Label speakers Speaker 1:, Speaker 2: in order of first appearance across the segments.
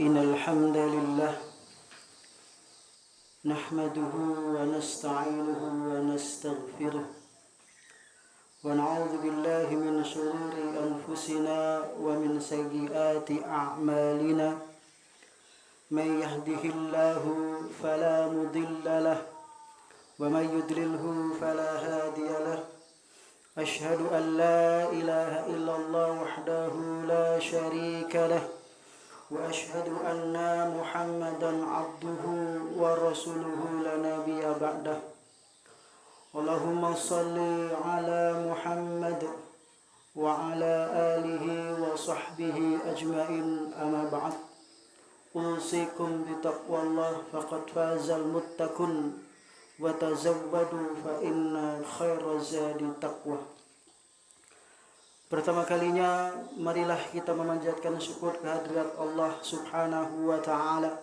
Speaker 1: إن الحمد لله نحمده ونستعينه ونستغفره ونعوذ بالله من شرور أنفسنا ومن سيئات أعمالنا من يهده الله فلا مضل له ومن يضلله فلا هادي له أشهد أن لا إله إلا الله وحده لا شريك له وأشهد أن محمدا عبده ورسوله لا نبي بعده اللهم صل على محمد وعلى آله وصحبه أجمعين أما بعد أوصيكم بتقوى الله فقد فاز المتقون وتزودوا فإن خير الزاد تقوى. Pertama kalinya marilah kita memanjatkan syukur kehadirat Allah Subhanahu wa taala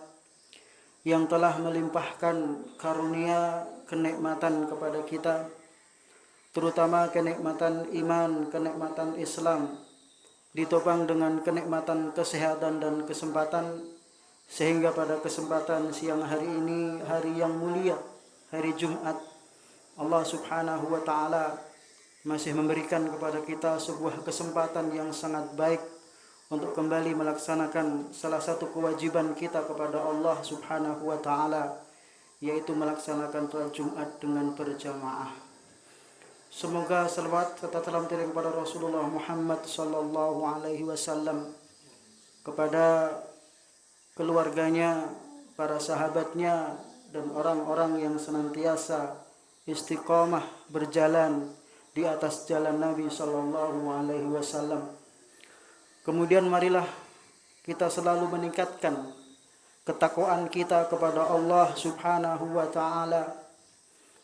Speaker 1: yang telah melimpahkan karunia kenikmatan kepada kita, terutama kenikmatan iman, kenikmatan Islam, ditopang dengan kenikmatan kesehatan dan kesempatan, sehingga pada kesempatan siang hari ini, hari yang mulia, hari Jumat, Allah Subhanahu wa taala masih memberikan kepada kita sebuah kesempatan yang sangat baik untuk kembali melaksanakan salah satu kewajiban kita kepada Allah Subhanahu wa taala, yaitu melaksanakan salat Jumat dengan berjamaah. Semoga salawat serta salam kepada Rasulullah Muhammad sallallahu alaihi wasallam, kepada keluarganya, para sahabatnya, dan orang-orang yang senantiasa istiqomah berjalan di atas jalan Nabi sallallahu alaihi wasallam. Kemudian marilah kita selalu meningkatkan ketakwaan kita kepada Allah Subhanahu wa taala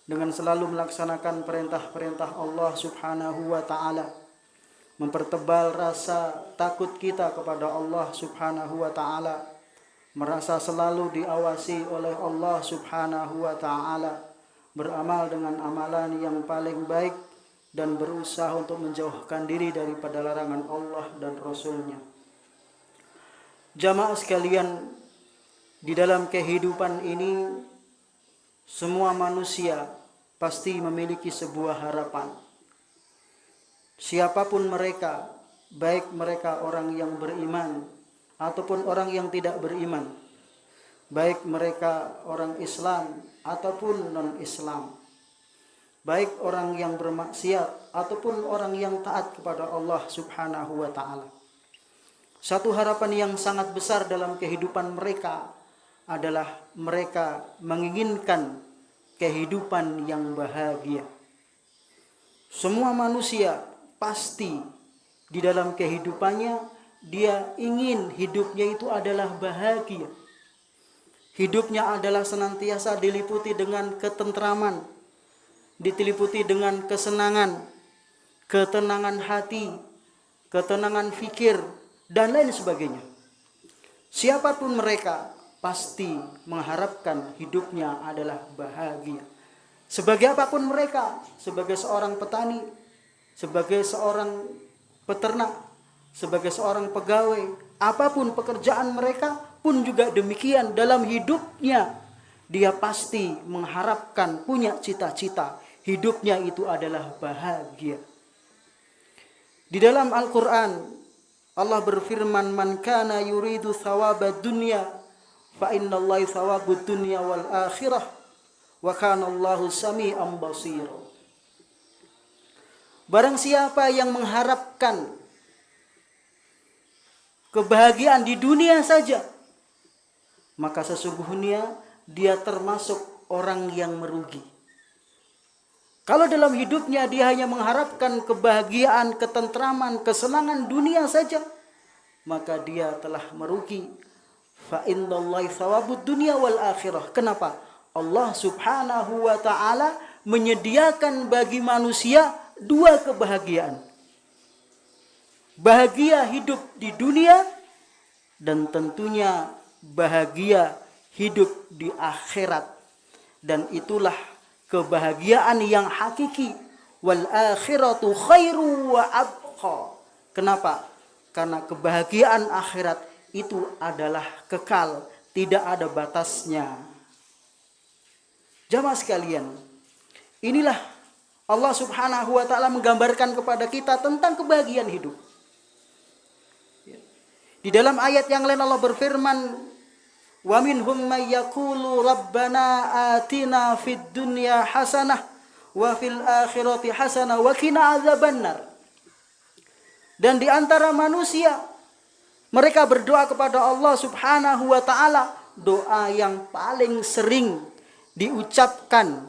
Speaker 1: dengan selalu melaksanakan perintah-perintah Allah Subhanahu wa taala, mempertebal rasa takut kita kepada Allah Subhanahu wa taala, merasa selalu diawasi oleh Allah Subhanahu wa taala, beramal dengan amalan yang paling baik dan berusaha untuk menjauhkan diri daripada larangan Allah dan Rasul-Nya. Jamaah sekalian, di dalam kehidupan ini semua manusia pasti memiliki sebuah harapan. Siapapun mereka, baik mereka orang yang beriman ataupun orang yang tidak beriman, baik mereka orang Islam ataupun non-Islam, baik orang yang bermaksiat ataupun orang yang taat kepada Allah Subhanahu wa taala. Satu harapan yang sangat besar dalam kehidupan mereka adalah mereka menginginkan kehidupan yang bahagia. Semua manusia pasti di dalam kehidupannya dia ingin hidupnya itu adalah bahagia. Hidupnya adalah senantiasa diliputi dengan ketentraman, diliputi dengan kesenangan, ketenangan hati, ketenangan fikir, dan lain sebagainya. Siapapun mereka pasti mengharapkan hidupnya adalah bahagia. Sebagai apapun mereka, sebagai seorang petani, sebagai seorang peternak, sebagai seorang pegawai, apapun pekerjaan mereka pun juga demikian. Dalam hidupnya dia pasti mengharapkan, punya cita-cita, hidupnya itu adalah bahagia. Di dalam Al-Quran Allah berfirman, man kana yuridu thawabad dunya fa innallahi thawabud dunya wal akhirah wa kana Allahu sami'an basir. Barang siapa yang mengharapkan kebahagiaan di dunia saja, maka sesungguhnya dia termasuk orang yang merugi. Kalau dalam hidupnya dia hanya mengharapkan kebahagiaan, ketentraman, kesenangan dunia saja, maka dia telah merugi. Fa innallahi thawabud dunya wal akhirah. Kenapa? Allah Subhanahu wa taala menyediakan bagi manusia dua kebahagiaan. Bahagia hidup di dunia dan tentunya bahagia hidup di akhirat. Dan itulah kebahagiaan yang hakiki. Wal akhiratu khairu wa abqa. Kenapa? Karena kebahagiaan akhirat itu adalah kekal, tidak ada batasnya. Jamaah sekalian, inilah Allah Subhanahu wa taala menggambarkan kepada kita tentang kebahagiaan hidup. Di dalam ayat yang lain Allah berfirman, "Wa minhum may yaqulu rabbana atina fid dunya hasanah wa fil akhirati hasanah wa qina adzabannar." Dan di antara manusia mereka berdoa kepada Allah Subhanahu wa taala, doa yang paling sering diucapkan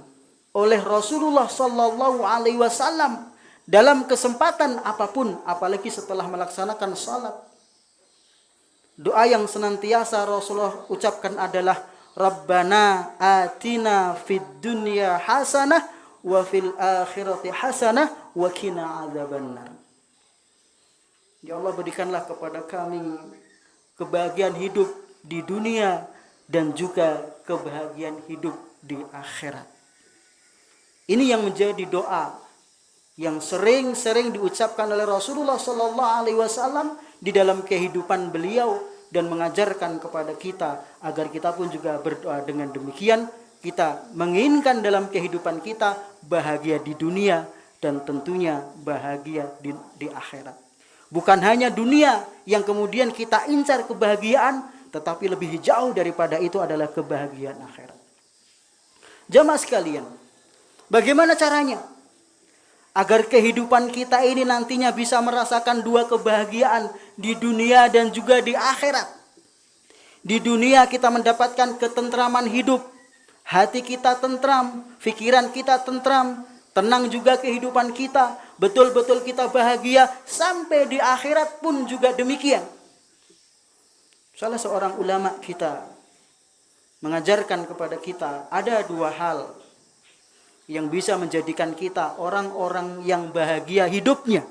Speaker 1: oleh Rasulullah sallallahu alaihi wasallam dalam kesempatan apapun, apalagi setelah melaksanakan salat. Doa yang senantiasa Rasulullah ucapkan adalah Rabbana atina fid dunya hasanah wa fil akhirati hasanah wa qina adzabannar. Ya Allah, berikanlah kepada kami kebahagiaan hidup di dunia dan juga kebahagiaan hidup di akhirat. Ini yang menjadi doa yang sering-sering diucapkan oleh Rasulullah sallallahu alaihi wasallam di dalam kehidupan beliau dan mengajarkan kepada kita agar kita pun juga berdoa dengan demikian. Kita menginginkan dalam kehidupan kita bahagia di dunia dan tentunya bahagia di akhirat. Bukan hanya dunia yang kemudian kita incar kebahagiaan, tetapi lebih jauh daripada itu adalah kebahagiaan akhirat. Jamaah sekalian, bagaimana caranya agar kehidupan kita ini nantinya bisa merasakan dua kebahagiaan di dunia dan juga di akhirat? Di dunia kita mendapatkan ketentraman hidup, hati kita tentram, pikiran kita tentram, tenang juga kehidupan kita, betul-betul kita bahagia, sampai di akhirat pun juga demikian. Salah seorang ulama kita mengajarkan kepada kita ada dua hal yang bisa menjadikan kita orang-orang yang bahagia hidupnya.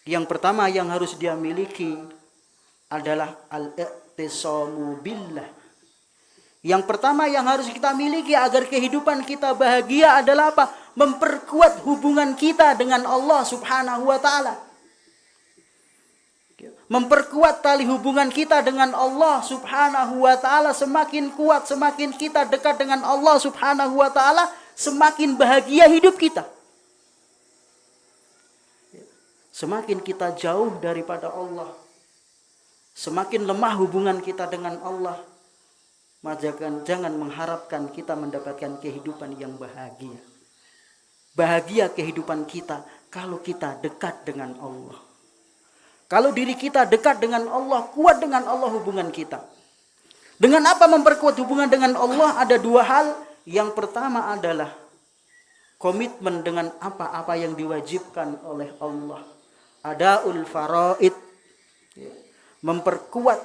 Speaker 1: Yang pertama yang harus dia miliki adalah al-i'tisamu billah. Yang pertama yang harus kita miliki agar kehidupan kita bahagia adalah apa? Memperkuat hubungan kita dengan Allah Subhanahu wa taala. Memperkuat tali hubungan kita dengan Allah Subhanahu wa taala. Semakin kuat, semakin kita dekat dengan Allah Subhanahu wa taala, semakin bahagia hidup kita. Semakin kita jauh daripada Allah, semakin lemah hubungan kita dengan Allah. Maka jangan mengharapkan kita mendapatkan kehidupan yang bahagia. Bahagia kehidupan kita kalau kita dekat dengan Allah. Kalau diri kita dekat dengan Allah, kuat dengan Allah hubungan kita. Dengan apa memperkuat hubungan dengan Allah? Ada dua hal. Yang pertama adalah komitmen dengan apa-apa yang diwajibkan oleh Allah. Adaul faraid. Memperkuat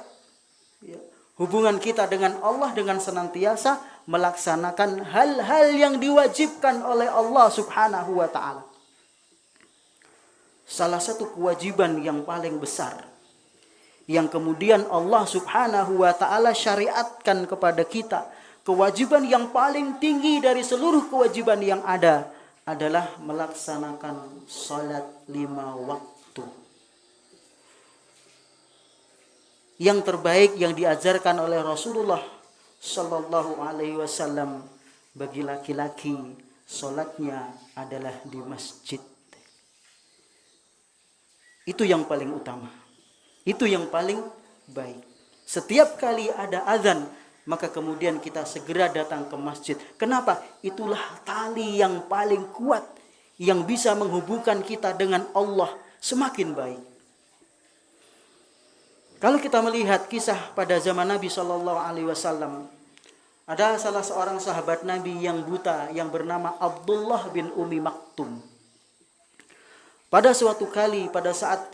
Speaker 1: hubungan kita dengan Allah dengan senantiasa melaksanakan hal-hal yang diwajibkan oleh Allah Subhanahu wa taala. Salah satu kewajiban yang paling besar yang kemudian Allah Subhanahu wa taala syariatkan kepada kita, kewajiban yang paling tinggi dari seluruh kewajiban yang ada adalah melaksanakan salat 5 waktu. Yang terbaik yang diajarkan oleh Rasulullah sallallahu alaihi wasallam bagi laki-laki, salatnya adalah di masjid. Itu yang paling utama. Itu yang paling baik. Setiap kali ada azan, maka kemudian kita segera datang ke masjid. Kenapa? Itulah tali yang paling kuat yang bisa menghubungkan kita dengan Allah semakin baik. Kalau kita melihat kisah pada zaman Nabi Shallallahu Alaihi Wasallam, ada salah seorang sahabat Nabi yang buta yang bernama Abdullah bin Umi Maktum. Pada suatu kali, pada saat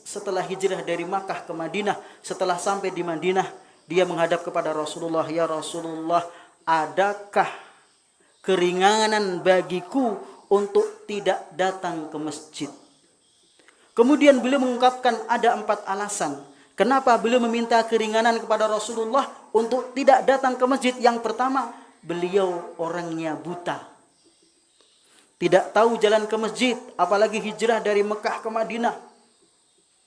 Speaker 1: setelah hijrah dari Makkah ke Madinah, setelah sampai di Madinah, dia menghadap kepada Rasulullah, "Ya Rasulullah, adakah keringanan bagiku untuk tidak datang ke masjid?" Kemudian beliau mengungkapkan ada 4 alasan. Kenapa beliau meminta keringanan kepada Rasulullah untuk tidak datang ke masjid? Yang pertama, beliau orangnya buta. Tidak tahu jalan ke masjid, apalagi hijrah dari Mekah ke Madinah.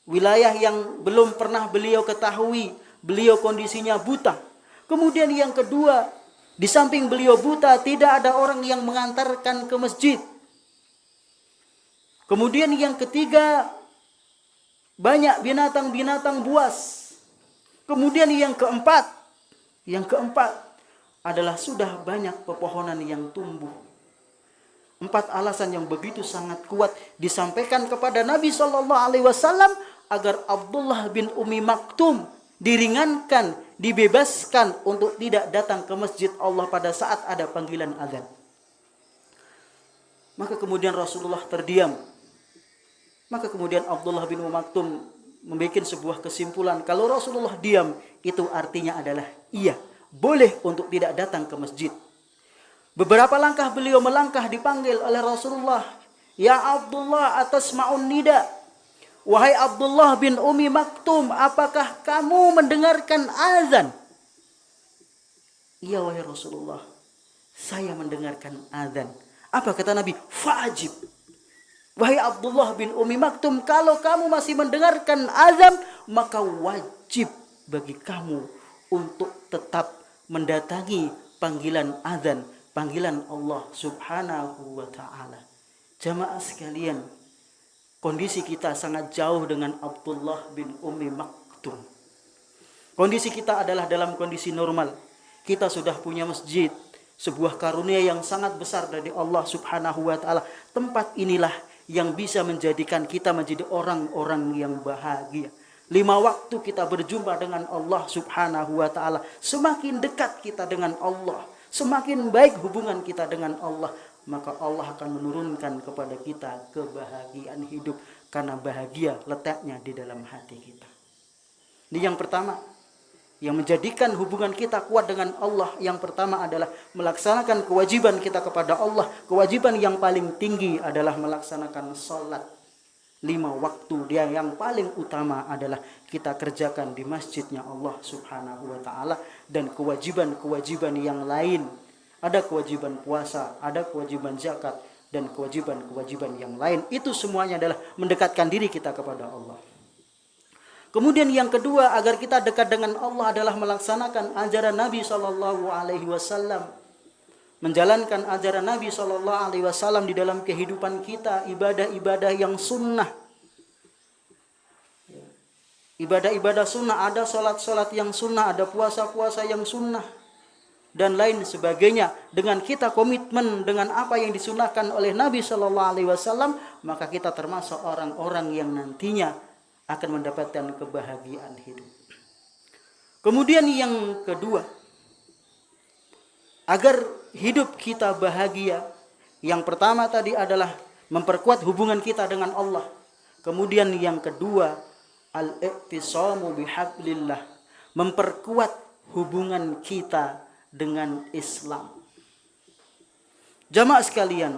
Speaker 1: wilayah yang belum pernah beliau ketahui, beliau kondisinya buta. Kemudian yang kedua, di samping beliau buta, tidak ada orang yang mengantarkan ke masjid. Kemudian yang ketiga, banyak binatang-binatang buas. Kemudian yang keempat adalah sudah banyak pepohonan yang tumbuh. 4 alasan yang begitu sangat kuat disampaikan kepada Nabi SAW agar Abdullah bin Ummi Maktum diringankan, dibebaskan untuk tidak datang ke masjid Allah pada saat ada panggilan azan. Maka kemudian Rasulullah terdiam. Maka kemudian Abdullah bin Ummi Maktum membuat sebuah kesimpulan, kalau Rasulullah diam, itu artinya adalah iya, boleh untuk tidak datang ke masjid. Beberapa langkah beliau melangkah, dipanggil oleh Rasulullah. Ya Abdullah, atasma'un nida. Wahai Abdullah bin Ummi Maktum, apakah kamu mendengarkan azan? Iya wahai Rasulullah, saya mendengarkan azan. Apa kata Nabi? Fa'ajib. Wahai Abdullah bin Ummi Maktum, kalau kamu masih mendengarkan azan, maka wajib bagi kamu untuk tetap mendatangi panggilan azan, panggilan Allah Subhanahu wa ta'ala. Jamaah sekalian, kondisi kita sangat jauh dengan Abdullah bin Ummi Maktum. Kondisi kita adalah dalam kondisi normal. Kita sudah punya masjid, sebuah karunia yang sangat besar dari Allah Subhanahu wa ta'ala. Tempat inilah yang bisa menjadikan kita menjadi orang-orang yang bahagia. 5 waktu kita berjumpa dengan Allah Subhanahu wa ta'ala. Semakin dekat kita dengan Allah, semakin baik hubungan kita dengan Allah, maka Allah akan menurunkan kepada kita kebahagiaan hidup. Karena bahagia letaknya di dalam hati kita. Ini yang pertama, yang menjadikan hubungan kita kuat dengan Allah. Yang pertama adalah melaksanakan kewajiban kita kepada Allah. Kewajiban yang paling tinggi adalah melaksanakan sholat 5 waktu. Dia yang paling utama adalah kita kerjakan di masjidnya Allah Subhanahu wa ta'ala. Dan kewajiban-kewajiban yang lain, ada kewajiban puasa, ada kewajiban zakat, dan kewajiban-kewajiban yang lain, itu semuanya adalah mendekatkan diri kita kepada Allah. Kemudian yang kedua, agar kita dekat dengan Allah adalah melaksanakan ajaran Nabi SAW, menjalankan ajaran Nabi SAW di dalam kehidupan kita, ibadah-ibadah yang sunnah. Ibadah-ibadah sunnah, ada sholat-sholat yang sunnah, ada puasa-puasa yang sunnah, dan lain sebagainya. Dengan kita komitmen dengan apa yang disunahkan oleh Nabi SAW, maka kita termasuk orang-orang yang nantinya akan mendapatkan kebahagiaan hidup. Kemudian yang kedua, agar hidup kita bahagia, yang pertama tadi adalah memperkuat hubungan kita dengan Allah. Kemudian yang kedua, al-i'tisamu bihablillah, memperkuat hubungan kita dengan Islam. Jamaah sekalian,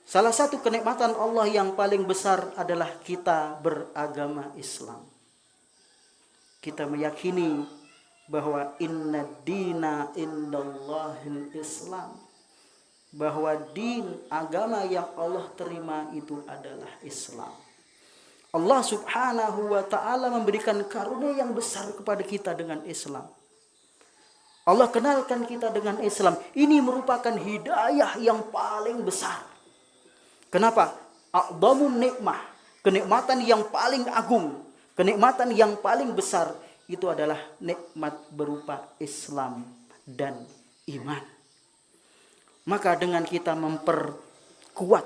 Speaker 1: salah satu kenikmatan Allah yang paling besar adalah kita beragama Islam. Kita meyakini bahwa inna dina indallahil Islam, bahwa din, agama yang Allah terima itu adalah Islam. Allah Subhanahu wa ta'ala memberikan karunia yang besar kepada kita dengan Islam. Allah kenalkan kita dengan Islam. Ini merupakan hidayah yang paling besar. Kenapa? A'dhamun nikmah, kenikmatan yang paling agung, kenikmatan yang paling besar, itu adalah nikmat berupa Islam dan iman. Maka dengan kita memperkuat,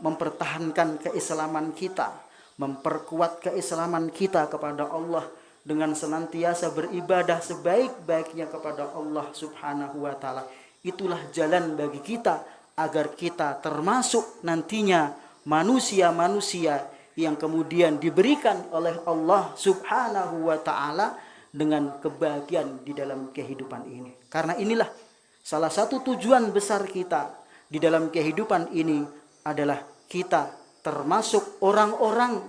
Speaker 1: mempertahankan keislaman kita, memperkuat keislaman kita kepada Allah, dengan senantiasa beribadah sebaik-baiknya kepada Allah Subhanahu wa ta'ala, itulah jalan bagi kita agar kita termasuk nantinya manusia-manusia yang kemudian diberikan oleh Allah Subhanahu wa ta'ala dengan kebahagiaan di dalam kehidupan ini. Karena inilah salah satu tujuan besar kita di dalam kehidupan ini adalah kita termasuk orang-orang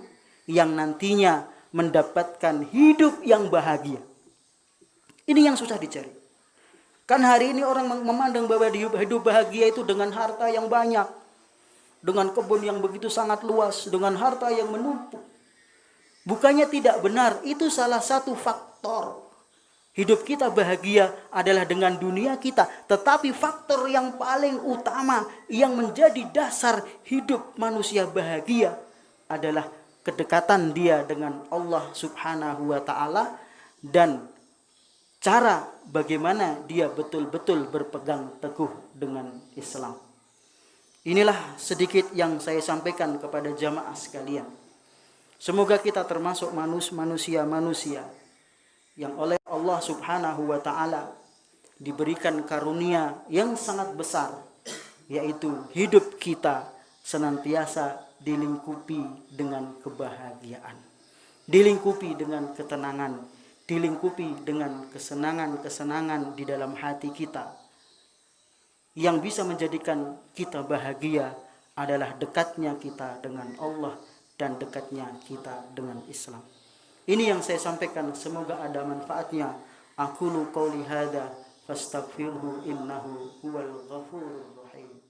Speaker 1: yang nantinya mendapatkan hidup yang bahagia. Ini yang susah dicari. Kan hari ini orang memandang bahwa hidup bahagia itu dengan harta yang banyak, dengan kebun yang begitu sangat luas, dengan harta yang menumpuk. Bukannya tidak benar, itu salah satu faktor. Hidup kita bahagia adalah dengan dunia kita. Tetapi faktor yang paling utama yang menjadi dasar hidup manusia bahagia adalah kedekatan dia dengan Allah Subhanahu wa ta'ala dan cara bagaimana dia betul-betul berpegang teguh dengan Islam. Inilah sedikit yang saya sampaikan kepada jamaah sekalian. Semoga kita termasuk manusia-manusia yang oleh Allah Subhanahu wa ta'ala diberikan karunia yang sangat besar, yaitu hidup kita senantiasa dilingkupi dengan kebahagiaan, dilingkupi dengan ketenangan, dilingkupi dengan kesenangan-kesenangan di dalam hati kita. Yang bisa menjadikan kita bahagia adalah dekatnya kita dengan Allah dan dekatnya kita dengan Islam. Ini yang saya sampaikan, semoga ada manfaatnya. Aqulu qouli hadza fastaghfirhu innahu huwal ghafurur rahim.